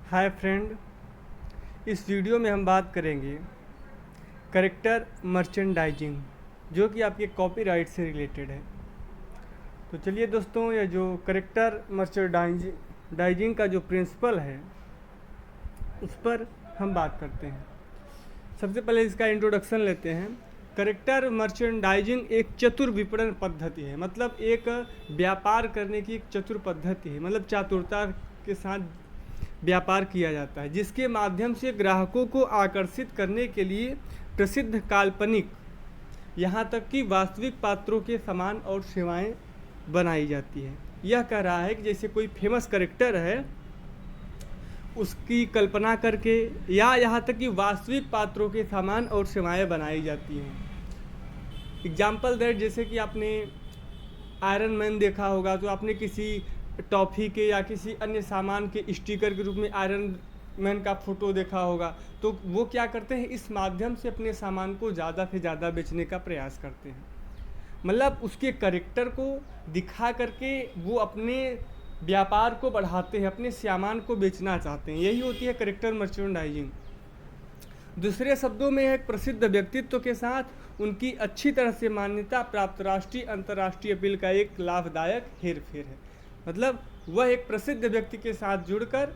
Hi friend, इस video में हम बात करेंगे करेक्टर मर्चेंडाइजिंग, जो कि आपके कॉपीराइट से रिलेटेड है। तो चलिए दोस्तों, यह जो करेक्टर मर्चेंडाइजिंग का जो प्रिंसिपल है उस पर हम बात करते हैं। सबसे पहले इसका इंट्रोडक्शन लेते हैं। करेक्टर मर्चेंडाइजिंग एक चतुर विपणन पद्धति है, मतलब एक व्यापार करने की एक चतुर पद्धति है, मतलब चातुरता के साथ व्यापार किया जाता है, जिसके माध्यम से ग्राहकों को आकर्षित करने के लिए प्रसिद्ध काल्पनिक यहाँ तक कि वास्तविक पात्रों के सामान और सेवाएं बनाई जाती है। यह कह रहा है कि जैसे कोई फेमस करेक्टर है, उसकी कल्पना करके या यहाँ तक कि वास्तविक पात्रों के सामान और सेवाएं बनाई जाती हैं। एग्जाम्पल दैट, जैसे कि आपने आयरन मैन देखा होगा, तो आपने किसी टॉफ़ी के या किसी अन्य सामान के स्टिकर के रूप में आयरन मैन का फ़ोटो देखा होगा। तो वो क्या करते हैं, इस माध्यम से अपने सामान को ज़्यादा से ज़्यादा बेचने का प्रयास करते हैं। मतलब उसके करेक्टर को दिखा करके वो अपने व्यापार को बढ़ाते हैं, अपने सामान को बेचना चाहते हैं। यही होती है करेक्टर मर्चेंडाइजिंग। दूसरे शब्दों में एक प्रसिद्ध व्यक्तित्व के साथ उनकी अच्छी तरह से मान्यता प्राप्त राष्ट्रीय अंतर्राष्ट्रीय अपील का एक लाभदायक हेरफेर है। मतलब वह एक प्रसिद्ध व्यक्ति के साथ जुड़कर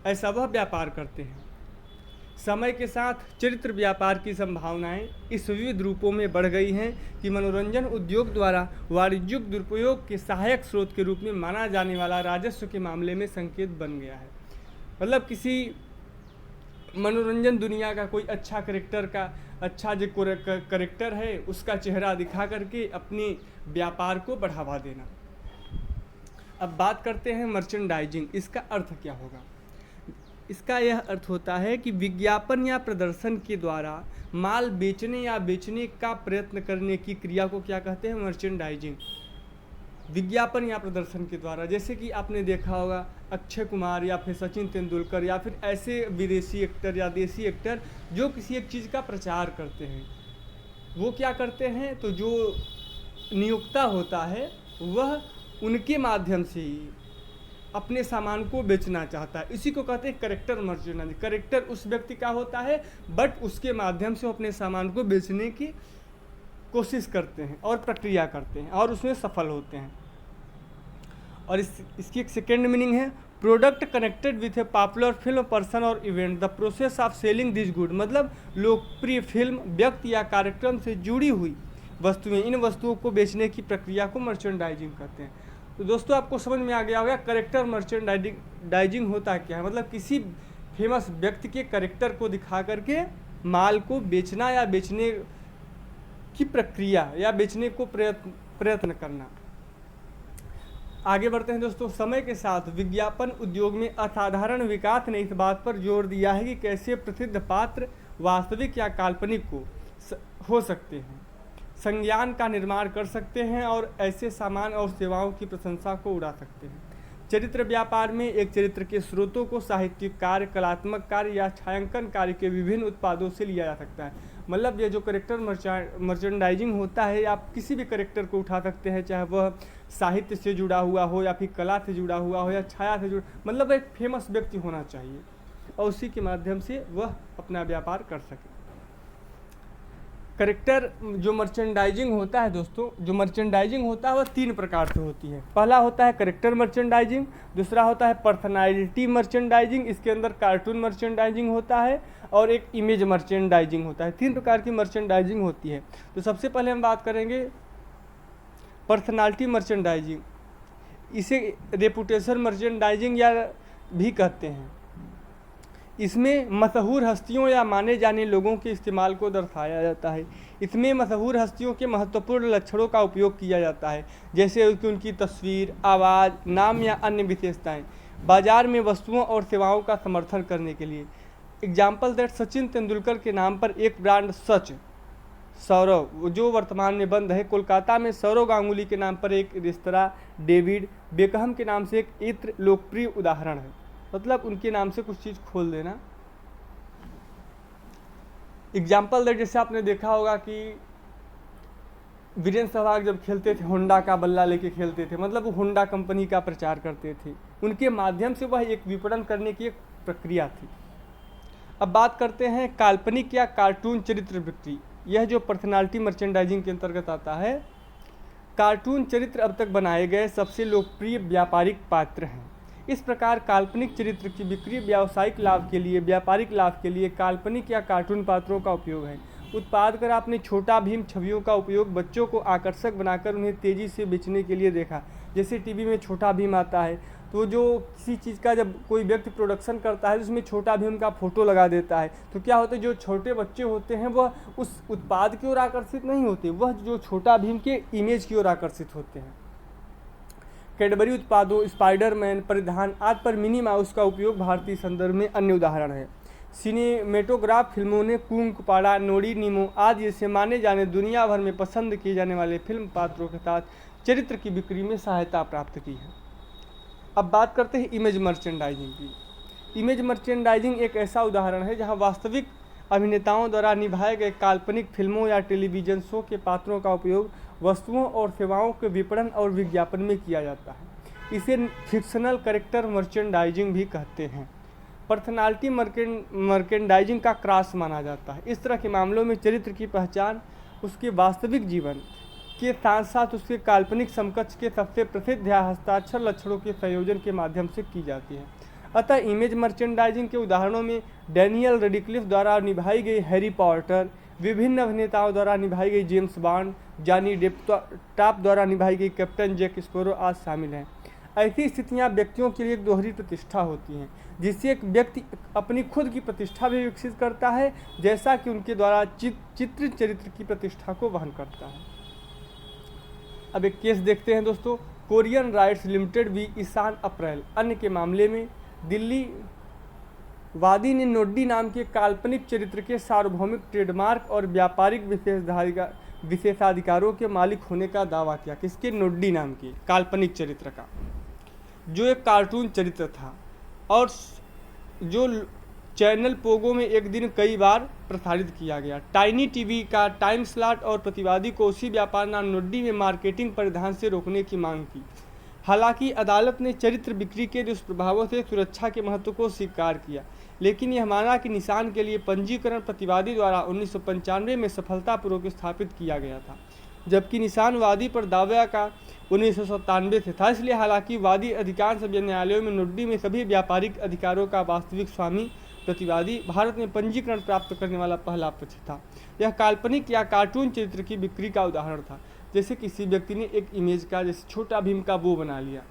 ऐसा वह व्यापार करते हैं। समय के साथ चरित्र व्यापार की संभावनाएं इस विविध रूपों में बढ़ गई हैं कि मनोरंजन उद्योग द्वारा वाणिज्यिक दुरुपयोग के सहायक स्रोत के रूप में माना जाने वाला राजस्व के मामले में संकेत बन गया है। मतलब किसी मनोरंजन दुनिया का कोई अच्छा करेक्टर का अच्छा जो करेक्टर है, उसका चेहरा दिखा करके अपने व्यापार को बढ़ावा देना। अब बात करते हैं मर्चेंडाइजिंग। इसका अर्थ क्या होगा? इसका यह अर्थ होता है कि विज्ञापन या प्रदर्शन के द्वारा माल बेचने या बेचने का प्रयत्न करने की क्रिया को क्या कहते हैं? मर्चेंडाइजिंग। विज्ञापन या प्रदर्शन के द्वारा, जैसे कि आपने देखा होगा अक्षय कुमार या फिर सचिन तेंदुलकर या फिर ऐसे विदेशी एक्टर या देसी एक्टर जो किसी एक चीज़ का प्रचार करते हैं, वो क्या करते हैं, तो जो नियोक्ता होता है वह उनके माध्यम से ही अपने सामान को बेचना चाहता है। इसी को कहते हैं करेक्टर मर्चेंडाइजिंग। करेक्टर उस व्यक्ति का होता है, बट उसके माध्यम से वो अपने सामान को बेचने की कोशिश करते हैं और प्रक्रिया करते हैं और उसमें सफल होते हैं। और इसकी एक सेकेंड मीनिंग है product connected with a popular film person और event, the process of selling this good. मतलब लोकप्रिय फिल्म, व्यक्ति या कार्यक्रम से जुड़ी हुई वस्तुएं, इन वस्तुओं को बेचने की प्रक्रिया को मर्चेंडाइजिंग कहते हैं। तो दोस्तों, आपको समझ में आ गया होगा करेक्टर मर्चेंडाइजिंग होता क्या है। मतलब किसी फेमस व्यक्ति के करेक्टर को दिखा करके माल को बेचना या बेचने की प्रक्रिया या बेचने को प्रयत्न करना। आगे बढ़ते हैं दोस्तों। समय के साथ विज्ञापन उद्योग में असाधारण विकास ने इस बात पर जोर दिया है कि कैसे प्रसिद्ध पात्र वास्तविक या काल्पनिक हो सकते हैं, संज्ञान का निर्माण कर सकते हैं और ऐसे सामान और सेवाओं की प्रशंसा को उड़ा सकते हैं। चरित्र व्यापार में एक चरित्र के स्रोतों को साहित्यिक कार्य, कलात्मक कार्य या छायांकन कार्य के विभिन्न उत्पादों से लिया जा सकता है। मतलब ये जो करेक्टर मर्चेंडाइजिंग होता है, आप किसी भी करेक्टर को उठा सकते हैं, चाहे वह साहित्य से जुड़ा हुआ हो या फिर कला से जुड़ा हुआ हो या छाया से जुड़ा, मतलब एक फेमस व्यक्ति होना चाहिए और उसी के माध्यम से वह अपना व्यापार कर सके। करेक्टर जो मर्चेंडाइजिंग होता है दोस्तों, जो मर्चेंडाइजिंग होता है वह तीन प्रकार से होती है। पहला होता है करेक्टर मर्चेंडाइजिंग, दूसरा होता है पर्सनालिटी मर्चेंडाइजिंग, इसके अंदर कार्टून मर्चेंडाइजिंग होता है और एक इमेज मर्चेंडाइजिंग होता है। तीन प्रकार की मर्चेंडाइजिंग होती है। तो सबसे पहले हम बात करेंगे पर्सनालिटी मर्चेंडाइजिंग। इसे रेपुटेशन मर्चेंडाइजिंग या भी कहते हैं। इसमें मशहूर हस्तियों या माने जाने लोगों के इस्तेमाल को दर्शाया जाता है। इसमें मशहूर हस्तियों के महत्वपूर्ण लक्षणों का उपयोग किया जाता है, जैसे कि उनकी तस्वीर, आवाज़, नाम या अन्य विशेषताएं, बाजार में वस्तुओं और सेवाओं का समर्थन करने के लिए। एग्जाम्पल दैट, सचिन तेंदुलकर के नाम पर एक ब्रांड सच सौरव, जो वर्तमान में बंद है, कोलकाता में सौरव गांगुली के नाम पर एक रेस्तरां, डेविड बेकहम के नाम से एक इत्र लोकप्रिय उदाहरण है। मतलब उनके नाम से कुछ चीज़ खोल देना। एग्जाम्पल दैट, जैसे आपने देखा होगा कि वीरेंद्र सहवाग जब खेलते थे होंडा का बल्ला लेके खेलते थे, मतलब वो होंडा कंपनी का प्रचार करते थे। उनके माध्यम से वह एक विपणन करने की एक प्रक्रिया थी। अब बात करते हैं काल्पनिक या कार्टून चरित्र बिक्री। यह जो पर्सनालिटी मर्चेंडाइजिंग के अंतर्गत आता है। कार्टून चरित्र अब तक बनाए गए सबसे लोकप्रिय व्यापारिक पात्र हैं। इस प्रकार काल्पनिक चरित्र की बिक्री व्यावसायिक लाभ के लिए, व्यापारिक लाभ के लिए काल्पनिक या कार्टून पात्रों का उपयोग है। उत्पाद कर आपने छोटा भीम छवियों का उपयोग बच्चों को आकर्षक बनाकर उन्हें तेज़ी से बेचने के लिए देखा। जैसे टीवी में छोटा भीम आता है, तो जो किसी चीज़ का जब कोई व्यक्ति प्रोडक्शन करता है तो उसमें छोटा भीम का फोटो लगा देता है, तो क्या होता है, जो छोटे बच्चे होते हैं वह उस उत्पाद की ओर आकर्षित नहीं होते, वह जो छोटा भीम के इमेज की ओर आकर्षित होते हैं। कैडबरी उत्पादों, स्पाइडरमैन परिधान आदि पर मिनी माउस का उपयोग भारतीय संदर्भ में अन्य उदाहरण है। सिनेमेटोग्राफ फिल्मों ने कूंग पाड़ा, नोडी, नीमो आदि जैसे माने जाने दुनिया भर में पसंद किए जाने वाले फिल्म पात्रों के साथ चरित्र की बिक्री में सहायता प्राप्त की है। अब बात करते हैं इमेज मर्चेंडाइजिंग की। इमेज मर्चेंडाइजिंग एक ऐसा उदाहरण है जहां वास्तविक अभिनेताओं द्वारा निभाए गए काल्पनिक फिल्मों या टेलीविज़न शो के पात्रों का उपयोग वस्तुओं और सेवाओं के विपणन और विज्ञापन में किया जाता है। इसे फिक्शनल कैरेक्टर मर्चेंडाइजिंग भी कहते हैं। पर्सनालिटी मर्चेंडाइजिंग का क्रॉस माना जाता है। इस तरह के मामलों में चरित्र की पहचान उसके वास्तविक जीवन के साथ साथ उसके काल्पनिक समकक्ष के सबसे प्रसिद्ध या हस्ताक्षर लक्षणों के संयोजन के माध्यम से की जाती है। अतः इमेज मर्चेंडाइजिंग के उदाहरणों में डैनियल रेडक्लिफ द्वारा निभाई गई हैरी पॉटर, विभिन्न अभिनेताओं द्वारा निभाई गई जेम्स बॉन्ड, जॉनी डेप टॉप द्वारा निभाई गई कैप्टन जैक स्पैरो आदि शामिल हैं। ऐसी स्थितियां व्यक्तियों के लिए एक दोहरी प्रतिष्ठा होती हैं, जिससे एक व्यक्ति अपनी खुद की प्रतिष्ठा भी विकसित करता है, जैसा कि उनके द्वारा चित्रित चरित्र की प्रतिष्ठा को वहन करता है। अब एक केस देखते हैं दोस्तों। कोरियन राइट्स लिमिटेड भी ईशान अप्रैल अन्य के मामले में दिल्ली वादी ने नोड्डी नाम के काल्पनिक चरित्र के सार्वभौमिक ट्रेडमार्क और व्यापारिक विशेषाधिकारों के मालिक होने का दावा किया। किसके? नोड्डी नाम के काल्पनिक चरित्र का, जो एक कार्टून चरित्र था और जो चैनल पोगो में एक दिन कई बार प्रसारित किया गया। टाइनी टीवी का टाइम स्लॉट और प्रतिवादी को उसी व्यापार नाम नोड्डी में मार्केटिंग परिधान से रोकने की मांग की। हालांकि अदालत ने चरित्र बिक्री के दुष्प्रभावों से सुरक्षा के महत्व को स्वीकार किया, लेकिन यह माना कि निशान के लिए पंजीकरण प्रतिवादी द्वारा 1995 में सफलतापूर्वक स्थापित किया गया था, जबकि निशान वादी पर दावा का 1997 से था। इसलिए हालांकि वादी अधिकांश न्यायालयों में नोड्डी में सभी व्यापारिक अधिकारों का वास्तविक स्वामी प्रतिवादी भारत में पंजीकरण प्राप्त करने वाला पहला पक्ष था। यह काल्पनिक या कार्टून चरित्र की बिक्री का उदाहरण था। जैसे किसी व्यक्ति ने एक इमेज का, जैसे छोटा भीम का वो बना लिया,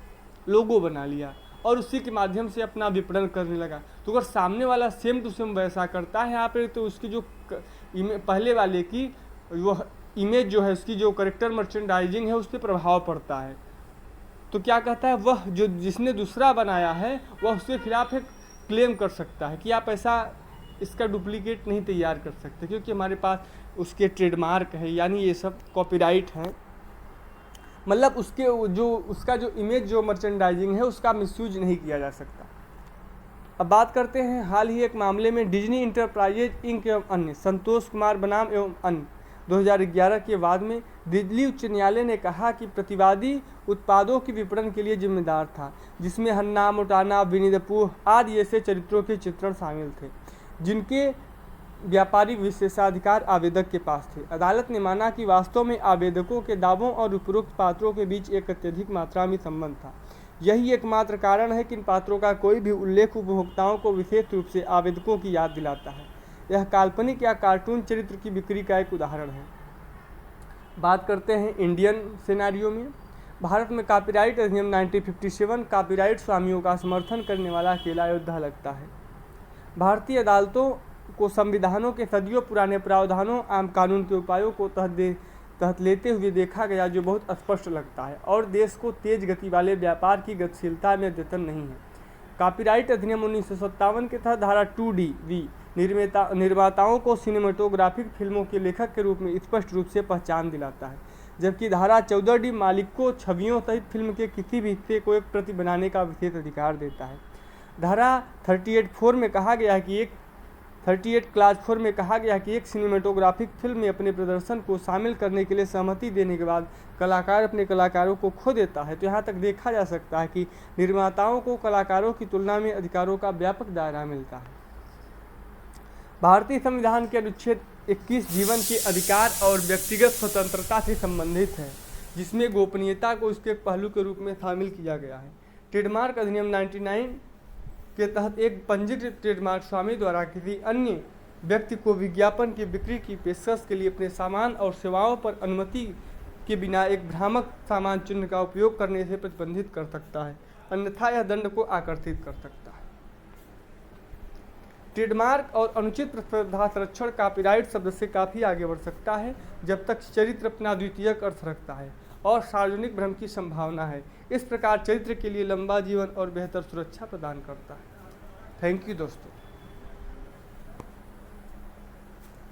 लोगो बना लिया और उसी के माध्यम से अपना विपणन करने लगा, तो अगर सामने वाला सेम टू सेम वैसा करता है यहाँ पे, तो उसकी जो पहले वाले की वह इमेज जो है, उसकी जो करेक्टर मर्चेंडाइजिंग है उस पर प्रभाव पड़ता है। तो क्या कहता है, वह जो जिसने दूसरा बनाया है वह उसके खिलाफ एक क्लेम कर सकता है कि आप ऐसा इसका डुप्लीकेट नहीं तैयार कर सकते, क्योंकि हमारे पास उसके ट्रेडमार्क है, यानी ये सब कॉपीराइट है। मतलब उसके जो उसका जो इमेज जो मर्चेंडाइजिंग है उसका मिसयूज नहीं किया जा सकता। अब बात करते हैं हाल ही एक मामले में डिज्नी इंटरप्राइजेज इंक एवं अन्य, संतोष कुमार बनाम एवं अन्य 2011 के बाद में दिल्ली उच्च न्यायालय ने कहा कि प्रतिवादी उत्पादों के विपणन के लिए जिम्मेदार था, जिसमें हन्ना, मोटाना, विनी द पूह आदि ऐसे चरित्रों के चित्रण शामिल थे, जिनके व्यापारिक विशेषाधिकार आवेदक के पास थे। अदालत ने माना कि वास्तव में आवेदकों के दावों और उपरोक्त पात्रों के बीच एक अत्यधिक मात्रा में संबंध था। यही एकमात्र कारण है कि इन पात्रों का कोई भी उल्लेख उपभोक्ताओं को विशेष रूप से आवेदकों की याद दिलाता है। यह काल्पनिक या कार्टून चरित्र की बिक्री का एक उदाहरण है। बात करते हैं इंडियन सिनेरियो में। भारत में कॉपीराइट अधिनियम 1957 कॉपीराइट स्वामियों का समर्थन करने वाला अकेला योद्धा लगता है। भारतीय अदालतों को संविधानों के सदियों पुराने प्रावधानों आम कानून के उपायों को तहत लेते हुए देखा गया, जो बहुत स्पष्ट लगता है और देश को तेज गति वाले व्यापार की गतिशीलता में अद्यतन नहीं है। कॉपीराइट अधिनियम 1957 के तहत धारा 2D निर्माताओं को सिनेमेटोग्राफिक फिल्मों के लेखक के रूप में स्पष्ट रूप से पहचान दिलाता है, जबकि धारा 14D मालिक को छवियों सहित फिल्म के किसी भी हिस्से को एक प्रति बनाने का विशेष अधिकार देता है। धारा 38(4) में कहा गया है कि एक 38 क्लास 4 में कहा गया कि एक सिनेमेटोग्राफिक फिल्म में अपने प्रदर्शन को शामिल करने के लिए सहमति देने के बाद कलाकार अपने कलाकारों को खो देता है। तो यहाँ तक देखा जा सकता है कि निर्माताओं को कलाकारों की तुलना में अधिकारों का व्यापक दायरा मिलता है। भारतीय संविधान के अनुच्छेद 21 जीवन के अधिकार और व्यक्तिगत स्वतंत्रता से संबंधित है, जिसमें गोपनीयता को उसके एक पहलू के रूप में शामिल किया गया है। ट्रेडमार्क अधिनियम 99 के तहत एक पंजीकृत ट्रेडमार्क स्वामी द्वारा किसी अन्य व्यक्ति को विज्ञापन की बिक्री की पेशकश के लिए अपने सामान और सेवाओं पर अनुमति के बिना एक भ्रामक सामान चिन्ह का उपयोग करने से प्रतिबंधित कर सकता है, अन्यथा यह दंड को आकर्षित कर सकता है। ट्रेडमार्क और अनुचित प्रतिस्पर्धा संरक्षण कॉपीराइट शब्द से काफ़ी आगे बढ़ सकता है, जब तक चरित्र अपना द्वितीयक अर्थ रखता है और सार्वजनिक भ्रम की संभावना है। इस प्रकार चरित्र के लिए लंबा जीवन और बेहतर सुरक्षा प्रदान करता है। थैंक यू दोस्तों।